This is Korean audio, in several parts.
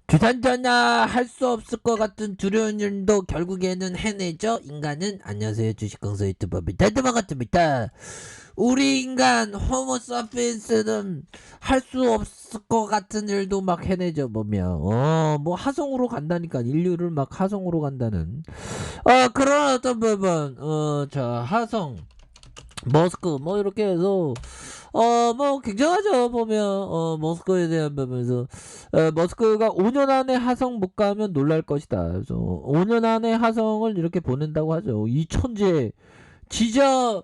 주산전화 할 수 없을 것 같은 두려운 일도 결국에는 해내죠. 인간은. 안녕하세요. 주식강사 유튜버 미탈드만 같습니다. 우리 인간 호모 사피엔스는 할 수 없을 것 같은 일도 막 해내죠. 보면 뭐 하성으로 간다니까. 인류를 막 하성으로 간다는 그런 어떤 부분 자 하성 머스크 뭐 이렇게 해서 뭐 굉장하죠. 보면 머스크에 대한 부분에서 머스크가 5년 안에 하성 못 가면 놀랄 것이다. 그래서 5년 안에 하성을 이렇게 보낸다고 하죠. 이 천재 진짜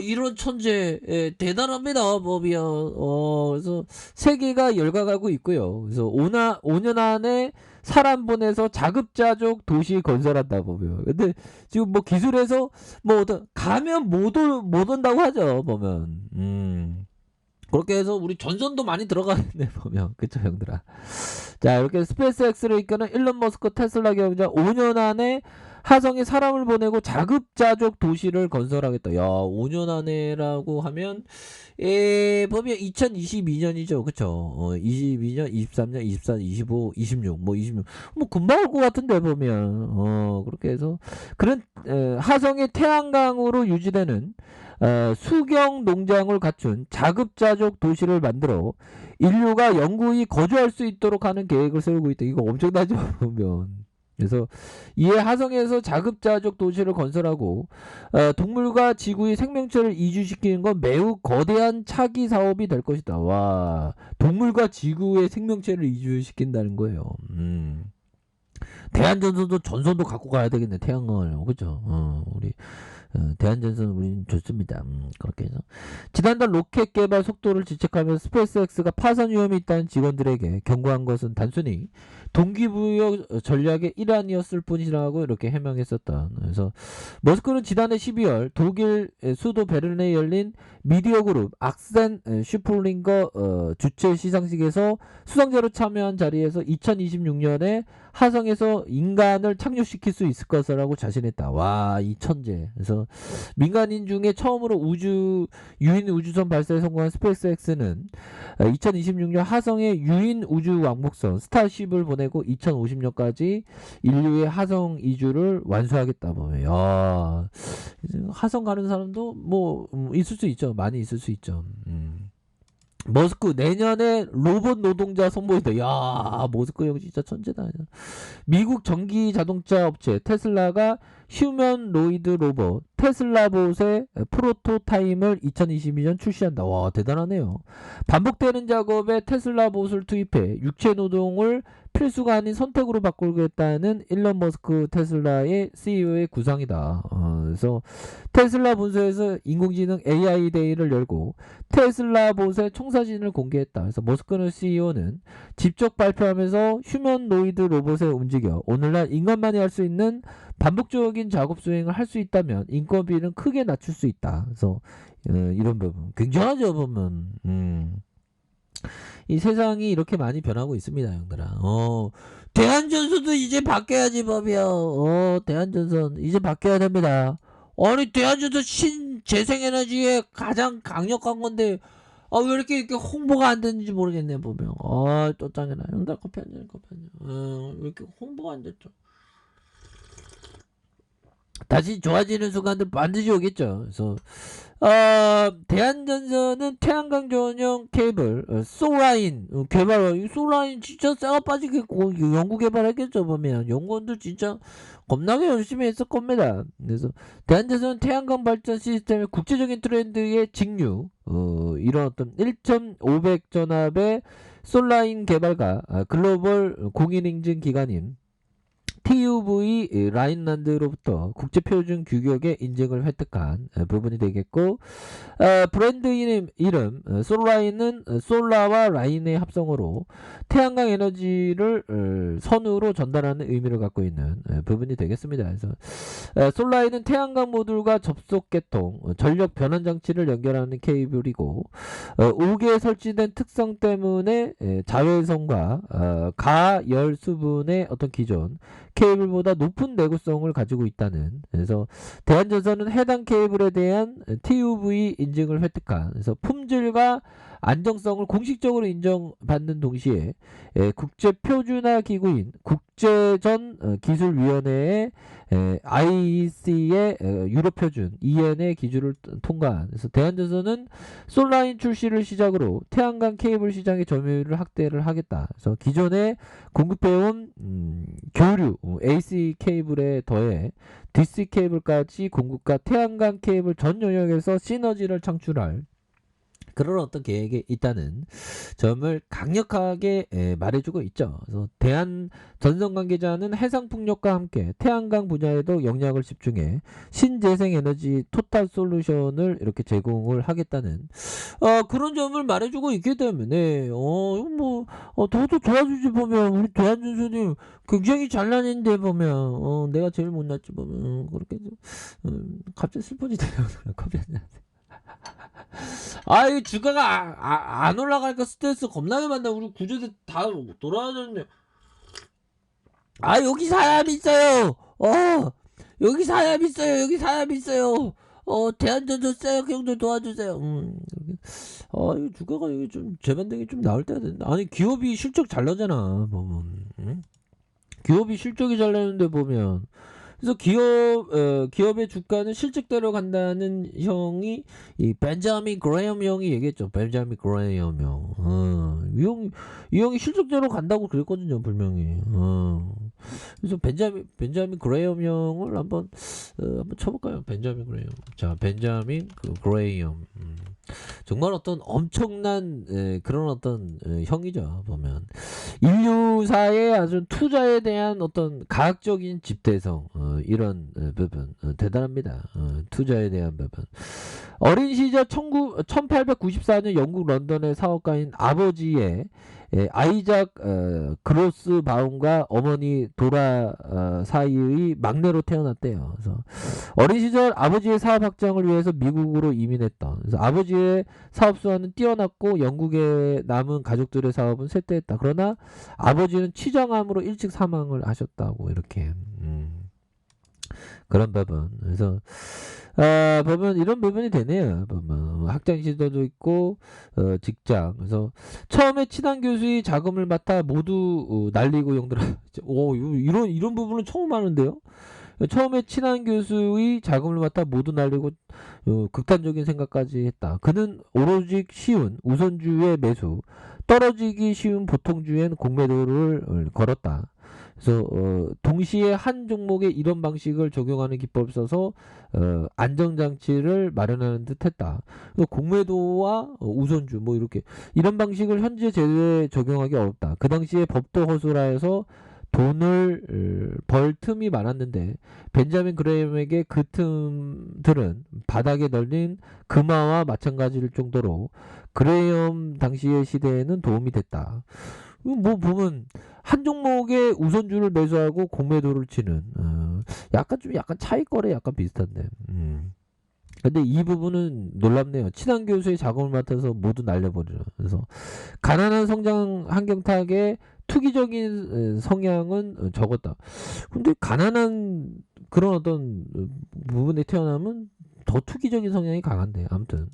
이런 천재 대단합니다. 보면 그래서 세계가 열광하고 있고요. 그래서 5년 안에 사람 보내서 자급자족 도시 건설한다 보면. 근데 지금 뭐 기술에서 뭐 어떤 가면 못 온다고 하죠. 보면 그렇게 해서 우리 전선도 많이 들어가는데 보면 그쵸 형들아. 자 이렇게 스페이스X를 이끄는 일론 머스크 테슬라 경자 5년 안에 하성에 사람을 보내고 자급자족 도시를 건설하겠다. 야 5년 안에라고 하면 보면 2022년이죠. 그쵸 22년 23년 24 25 26 뭐 26 뭐 금방 올 것 같은데 보면 그렇게 해서 그런 하성의 태양광으로 유지되는 수경 농장을 갖춘 자급자족 도시를 만들어 인류가 영구히 거주할 수 있도록 하는 계획을 세우고 있다. 이거 엄청나죠 보면. 그래서 이에 하성에서 자급자족 도시를 건설하고 동물과 지구의 생명체를 이주시키는 건 매우 거대한 차기 사업이 될 것이다. 와, 동물과 지구의 생명체를 이주시킨다는 거예요. 대한전선도 갖고 가야 되겠네. 태양광을 그죠? 우리 대한전선 우리는 좋습니다. 그렇게 해서 지난달 로켓 개발 속도를 지적하면서 스페이스X가 파산 위험이 있다는 직원들에게 경고한 것은 단순히 동기부여 전략의 일환이었을 뿐이라고 이렇게 해명했었다. 그래서 머스크는 지난해 12월 독일 수도 베를린에 열린 미디어 그룹 악센 슈플링거 주최 시상식에서 수상자로 참여한 자리에서 2026년에 하성에서 인간을 착륙시킬 수 있을 것이라고 자신했다. 와, 이 천재. 그래서 민간인 중에 처음으로 유인 우주선 발사에 성공한 스페이스X는 2026년 하성의 유인 우주 왕복선 스타쉽을 보내고 2050년까지 인류의 하성 이주를 완수하겠다 보면. 야, 하성 가는 사람도 뭐 있을 수 있죠. 많이 있을 수 있죠. 머스크 내년에 로봇 노동자 선보인다. 야, 머스크 형 진짜 천재다. 미국 전기 자동차 업체 테슬라가 휴먼로이드 로봇 테슬라봇의 프로토타임을 2022년 출시한다. 와, 대단하네요. 반복되는 작업에 테슬라봇을 투입해 육체 노동을 필수가 아닌 선택으로 바꾸겠다는 일론 머스크 테슬라의 CEO의 구상이다. 그래서 테슬라 본사에서 인공지능 AI 데이를 열고 테슬라봇의 총사진을 공개했다. 그래서 머스크는 CEO는 직접 발표하면서 휴먼노이드 로봇에 움직여 오늘날 인간만이 할 수 있는 반복적인 작업 수행을 할 수 있다면 인건비는 크게 낮출 수 있다. 그래서 이런 부분 굉장하죠 보면. 이 세상이 이렇게 많이 변하고 있습니다, 형들아. 대한전선도 이제 바뀌어야지 법이요. 대한전선 이제 바뀌어야 됩니다. 아니 대한전선 신재생에너지의 가장 강력한 건데 왜 이렇게 홍보가 안 되는지 모르겠네 보면. 또 짱이나 형들 커피 한 잔, 커피 한 잔. 왜 이렇게 홍보가 안 됐죠? 다시 좋아지는 순간들 반드시 오겠죠. 그래서 대한전선은 태양광 전용 케이블 소라인 개발. 이 소라인 진짜 싸가 빠지게 연구 개발했겠죠. 보면 연구원들 진짜 겁나게 열심히 했을 겁니다. 그래서 대한전선은 태양광 발전 시스템의 국제적인 트렌드의 직류 이런 어떤 1.500 전압의 솔라인 개발과 글로벌 공인 인증 기관인 TUV 라인란드로부터 국제표준 규격의 인증을 획득한 부분이 되겠고 브랜드 이름 솔라인은 솔라와 라인의 합성어로 태양광 에너지를 선으로 전달하는 의미를 갖고 있는 부분이 되겠습니다. 그래서 솔라인은 태양광 모듈과 접속 계통 전력 변환 장치를 연결하는 케이블이고 5개에 설치된 특성 때문에 자외선과 가열 수분의 어떤 기존 케이블보다 높은 내구성을 가지고 있다는. 그래서 대한전선은 해당 케이블에 대한 TUV 인증을 획득한. 그래서 품질과 안정성을 공식적으로 인정받는 동시에 국제 표준화 기구인 국제전 기술위원회의 IEC의 유럽 표준 EN의 기준을 통과한. 그래서 대한전선은 솔라인 출시를 시작으로 태양광 케이블 시장의 점유율을 확대를 하겠다. 그래서 기존에 공급해온 교류 AC 케이블에 더해 DC 케이블까지 공급과 태양광 케이블 전 영역에서 시너지를 창출할 그런 어떤 계획이 있다는 점을 강력하게 말해주고 있죠. 그래서 대한 전선 관계자는 해상풍력과 함께 태양광 분야에도 영향을 집중해 신재생에너지 토탈 솔루션을 이렇게 제공을 하겠다는 그런 점을 말해주고 있기 때문에 더도 도와주지 보면 우리 대한전선이 굉장히 잘나는데 보면 내가 제일 못났지 보면 그렇게 갑자기 슬퍼지네요. 커피 한잔. 이 주가가 안 올라가니까 스트레스 겁나게 받네. 우리 구조대 다 돌아가졌네. 여기 사람 있어요. 여기 사람 있어요. 여기 사람 있어요. 대한전선 세요 형들 도와주세요. 이 주가가 여기 좀 재반등이 좀 나올 때가 됐는데. 아니 기업이 실적 잘 나잖아. 보면 기업이 실적이 잘 나는데 보면. 그래서 기업의 주가는 실적대로 간다는 형이 이 벤자민 그레이엄 형이 얘기했죠. 벤자민 그레이엄 형. 이 형이 실적대로 간다고 그랬거든요, 분명히. 그래서 벤자민 그레이엄 형을 한번 쳐볼까요? 벤자민 그레이엄. 자, 벤자민 그레이엄. 정말 어떤 엄청난 그런 어떤 형이죠. 보면 인류사의 아주 투자에 대한 어떤 과학적인 집대성 이런 부분 대단합니다. 투자에 대한 부분. 어린 시절 1894년 영국 런던의 사업가인 아버지의 아이작 그로스 바움과 어머니 도라 사이의 막내로 태어났대요. 그래서 어린 시절 아버지의 사업 확장을 위해서 미국으로 이민했다. 그래서 아버지의 사업 수완은 뛰어났고 영국에 남은 가족들의 사업은 쇠퇴했다. 그러나 아버지는 치정암으로 일찍 사망을 하셨다고 이렇게 그런 부분. 그래서 보면 이런 부분이 되네요. 보면 학장 시도도 있고 직장. 그래서 처음에 친한 교수의 자금을 맡아 모두 날리고 용들어. 이런 부분은 처음 하는데요. 처음에 친한 교수의 자금을 맡아 모두 날리고 극단적인 생각까지 했다. 그는 오로지 쉬운 우선주의 매수, 떨어지기 쉬운 보통주엔 공매도를 걸었다. 그래서 동시에 한 종목에 이런 방식을 적용하는 기법을 써서 안정장치를 마련하는 듯 했다. 공매도와 우선주 뭐 이렇게 이런 방식을 현재 제도에 적용하기 어렵다. 그 당시에 법도 허술하여서 돈을 벌 틈이 많았는데 벤자민 그레이엄에게 그 틈들은 바닥에 널린 금화와 마찬가지일 정도로 그레이엄 당시의 시대에는 도움이 됐다. 뭐 보면 한 종목에 우선주를 매수하고 공매도를 치는 약간 차익거래 약간 비슷한데. 근데 이 부분은 놀랍네요. 친한 교수의 작업을 맡아서 모두 날려버리죠. 그래서 가난한 성장 환경 탓에 투기적인 성향은 적었다. 근데 가난한 그런 어떤 부분에 태어나면 더 투기적인 성향이 강한데 아무튼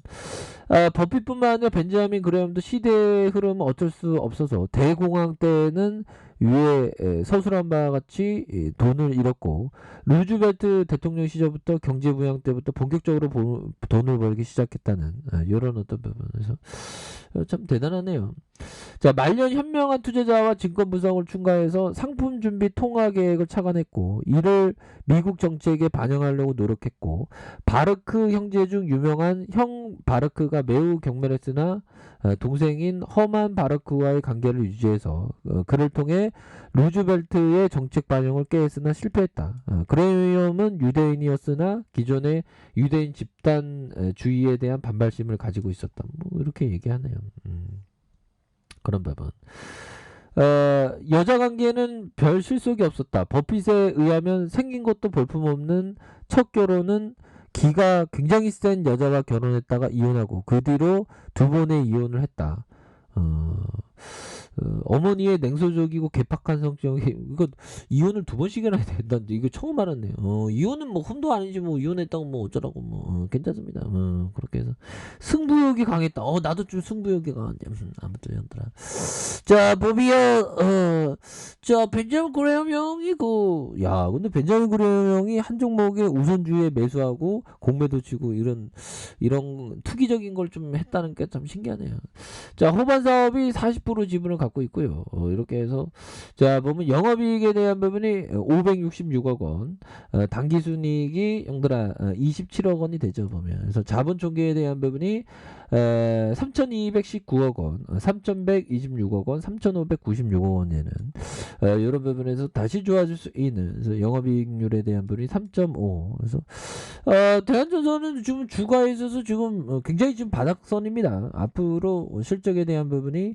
버핏뿐만 아니라 벤자민 그레이엄도 시대의 흐름은 어쩔 수 없어서 대공황 때는 위에 서술한 바와 같이 돈을 잃었고 루즈벨트 대통령 시절부터 경제 부양 때부터 본격적으로 돈을 벌기 시작했다는 이런 어떤 부분에서 참 대단하네요. 자, 말년 현명한 투자자와 증권 분석을 춘가해서 상품 준비 통화 계획을 착안했고 이를 미국 정책에 반영하려고 노력했고 바르크 형제 중 유명한 형 바르크가 매우 경멸했으나 동생인 허만 바르크와의 관계를 유지해서 그를 통해 루즈벨트의 정책 반영을 꾀했으나 실패했다. 그레이엄은 유대인이었으나 기존의 유대인 집단주의에 대한 반발심을 가지고 있었다. 뭐 이렇게 얘기하네요. 그런 부분. 여자 관계는 별 실속이 없었다. 버핏에 의하면 생긴 것도 볼품없는 첫 결혼은 기가 굉장히 센 여자와 결혼했다가 이혼하고 그 뒤로 두 번의 이혼을 했다. 어머니의 냉소적이고 괴팍한 성격이 이거 이혼을 2번씩이나 해야 된다는데 이거 처음 알았네요. 이혼은 뭐 흠도 아니지 뭐 이혼했다고 뭐 어쩌라고 뭐 괜찮습니다. 그렇게 해서 승부욕이 강했다. 나도 좀 승부욕이 강한데 아무튼 형들아. 자 보비어 자 벤자민 그레엄 형이고 야 근데 벤자민 그레엄 형이 한 종목에 우선주에 매수하고 공매도 치고 이런 투기적인 걸 좀 했다는 게 참 신기하네요. 자 호반 사업이 40% 지분을 갖고 있고요. 이렇게 해서 자 보면 영업이익에 대한 부분이 566억 원, 당기순이익이 형들아 27억 원이 되죠 보면. 그래서 자본총계에 대한 부분이 3,219억 원, 3,126억 원, 3,596억 원에는 이런 부분에서 다시 좋아질 수 있는 그래서 영업이익률에 대한 부분이 3.5. 그래서 대한전선은 지금 주가에 있어서 지금 굉장히 지금 바닥선입니다. 앞으로 실적에 대한 부분이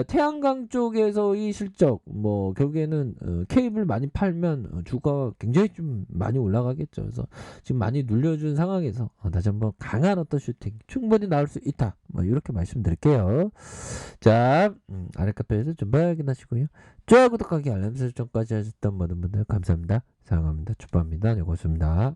태양광 쪽에서의 실적 뭐 결국에는 케이블 많이 팔면 주가가 굉장히 좀 많이 올라가겠죠. 그래서 지금 많이 눌려준 상황에서 다시 한번 강한 어떤 슈팅 충분히 나올 수 있다. 뭐 이렇게 말씀드릴게요. 자 아래 카페에서 좀 확인하시고요. 좋아요 구독하기 알람 설정까지 하셨던 모든 분들 감사합니다. 사랑합니다. 축복합니다. 네, 고맙습니다.